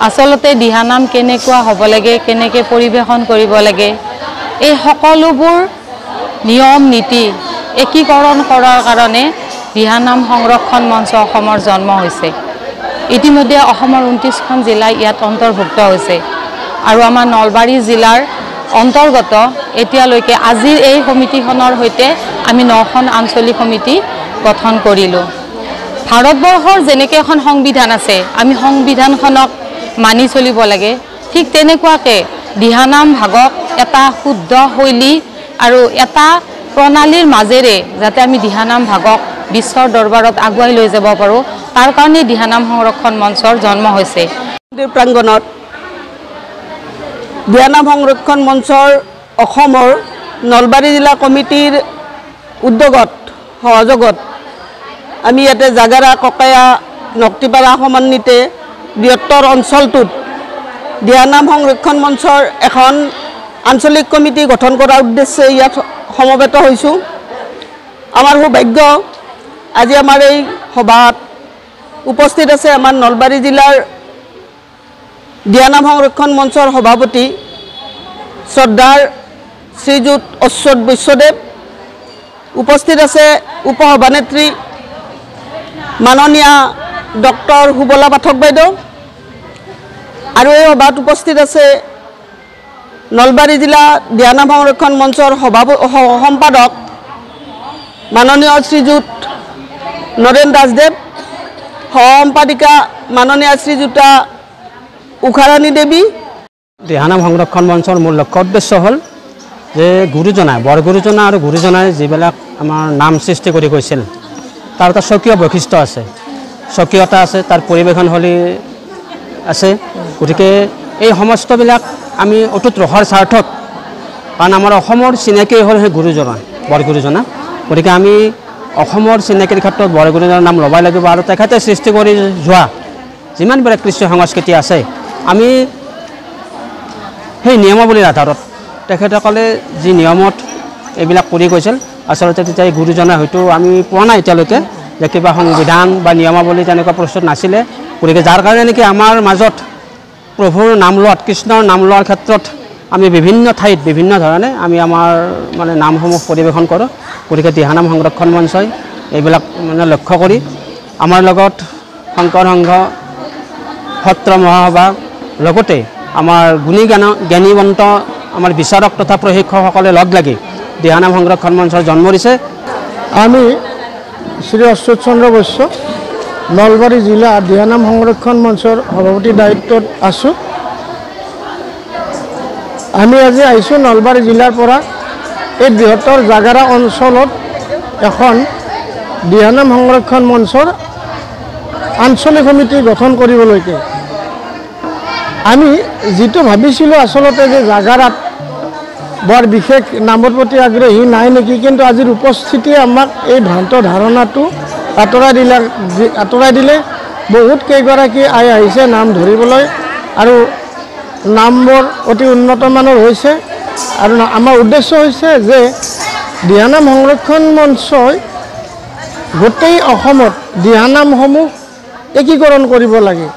আচলতে দিহানাম কেনেকুৱা হ'ব লাগে, কেনেকৈ পৰিৱেশন কৰিব লাগে, এই সকলোবোৰ নিয়ম নীতি একীকৰণ কৰাৰ কাৰণে দিহানাম সংৰক্ষণ মঞ্চ অসমৰ জন্ম হৈছে। ইতিমধ্যে অসমৰ 29খন জিলা ইয়াত অন্তৰ্ভুক্ত হৈছে আৰু আমাৰ নলবাৰী জিলাৰ অন্তৰ্গত এতিয়ালৈকে আজিৰ এই সমিতিখনৰ সৈতে আমি 9খন আঞ্চলিক সমিতি গঠন কৰিলোঁ। ভাৰতবৰ্ষৰ যেনেকৈ এখন সংবিধান আছে, আমি সংবিধানখনক মানি চলিব লাগে, ঠিক তেনেকুৱাকৈ দিহানাম ভাগক এটা শুদ্ধ শৈলী আৰু এটা প্ৰণালীৰ মাজেৰে যাতে আমি দিহানাম ভাগক বিশ্বৰ দৰবাৰত আগুৱাই লৈ যাব পাৰোঁ, তাৰ কাৰণে দিহানাম সংৰক্ষণ মঞ্চৰ জন্ম হৈছে। প্ৰাংগণত দিহানাম সংৰক্ষণ মঞ্চৰ অসমৰ নলবাৰী জিলা কমিটিৰ উদ্যোগত সহযোগত আমি ইয়াতে জাগাৰা ককায়া নক্তিপাৰা সমন্বিতে বৃহত্তৰ অঞ্চলটোত দিহানাম সংৰক্ষণ মঞ্চৰ এখন আঞ্চলিক কমিটি গঠন কৰাৰ উদ্দেশ্যে ইয়াত সমবেত হৈছোঁ। আমাৰ সৌভাগ্য আজি আমাৰ এই সভাত উপস্থিত আছে আমাৰ নলবাৰী জিলাৰ দিহানাম সংৰক্ষণ মঞ্চৰ সভাপতি শ্ৰদ্ধাৰ শ্ৰীযুত অচ্যুত বৈশ্যদেৱ, উপস্থিত আছে উপসভানেত্ৰী মাননীয়া ডক্টৰ সুবলা পাঠক বাইদেউ, আৰু এই সভাত উপস্থিত আছে নলবাৰী জিলা দিহানাম সংৰক্ষণ মঞ্চৰ সম্পাদক মাননীয় শ্ৰীযুত নৰেন দাসদেৱ, সহ সম্পাদিকা মাননীয়া শ্ৰীযুতা উষাৰাণী দেৱী। দিহানাম সংৰক্ষণ মঞ্চৰ মূল লক্ষ্য উদ্দেশ্য হ'ল যে গুৰুজনাই বৰগুৰুজনা আৰু গুৰুজনাই যিবিলাক আমাৰ নাম সৃষ্টি কৰি গৈছিল তাৰ এটা স্বকীয় বৈশিষ্ট্য আছে, স্বকীয়তা আছে, তাৰ পৰিৱেশন শৈলী আছে। গতিকে এই সমস্তবিলাক আমি অটুট ৰখাৰ স্বাৰ্থত, কাৰণ আমাৰ অসমৰ চিনাকি হ'ল সেই গুৰুজনা বৰগুৰুজনা, গতিকে আমি অসমৰ চিনাকিৰ ক্ষেত্ৰত বৰগুৰুজনাৰ নাম ল'বই লাগিব আৰু তেখেতে সৃষ্টি কৰি যোৱা যিমানবিলাক কৃষ্টি সংস্কৃতি আছে আমি সেই নিয়মাৱলীৰ আধাৰত তেখেতসকলে যি নিয়মত এইবিলাক কৰি গৈছিল, আচলতে তেতিয়া এই গুৰুজনা হয়তো আমি পোৱা নাই এতিয়ালৈকে যে কিবা সংবিধান বা নিয়মাৱলী তেনেকুৱা প্ৰস্তুত নাছিলে। গতিকে যাৰ কাৰণে নেকি আমাৰ মাজত প্ৰভুৰ নাম লোৱাত, কৃষ্ণৰ নাম লোৱাৰ ক্ষেত্ৰত আমি বিভিন্ন ঠাইত বিভিন্ন ধৰণে আমি আমাৰ মানে নামসমূহ পৰিৱেশন কৰোঁ। গতিকে দিহানাম সংৰক্ষণ মঞ্চই এইবিলাক মানে লক্ষ্য কৰি আমাৰ লগত শংকৰ সংঘ সত্ৰ মহাসভা লগতে আমাৰ গুণী জ্ঞানীবন্ত আমাৰ বিচাৰক তথা প্ৰশিক্ষকসকলে লগ লাগি দিহানাম সংৰক্ষণ মঞ্চৰ জন্ম দিছে। আমি শ্ৰী অচ্যুত চন্দ্ৰ বৈশ্য নলবাৰী জিলা দিহানাম সংৰক্ষণ মঞ্চৰ সভাপতি দায়িত্বত আছোঁ। আমি আজি আহিছোঁ নলবাৰী জিলাৰ পৰা এই বৃহত্তৰ জাগাৰা অঞ্চলত এখন দিহানাম সংৰক্ষণ মঞ্চৰ আঞ্চলিক সমিতি গঠন কৰিবলৈকে। আমি যিটো ভাবিছিলোঁ আচলতে যে জাগাৰাত বৰ বিশেষ নামৰ প্ৰতি আগ্ৰহী নাই নেকি, কিন্তু আজিৰ উপস্থিতিয়ে আমাক এই ভ্ৰান্ত ধাৰণাটো আঁতৰাই দিলে। বহুত কেইগৰাকী আহিছে নাম ধৰিবলৈ আৰু নামবোৰ অতি উন্নত মানৰ হৈছে, আৰু আমাৰ উদ্দেশ্য হৈছে যে দিহানাম সংৰক্ষণ মঞ্চই গোটেই অসমত দিহানামসমূহ একীকৰণ কৰিব লাগে।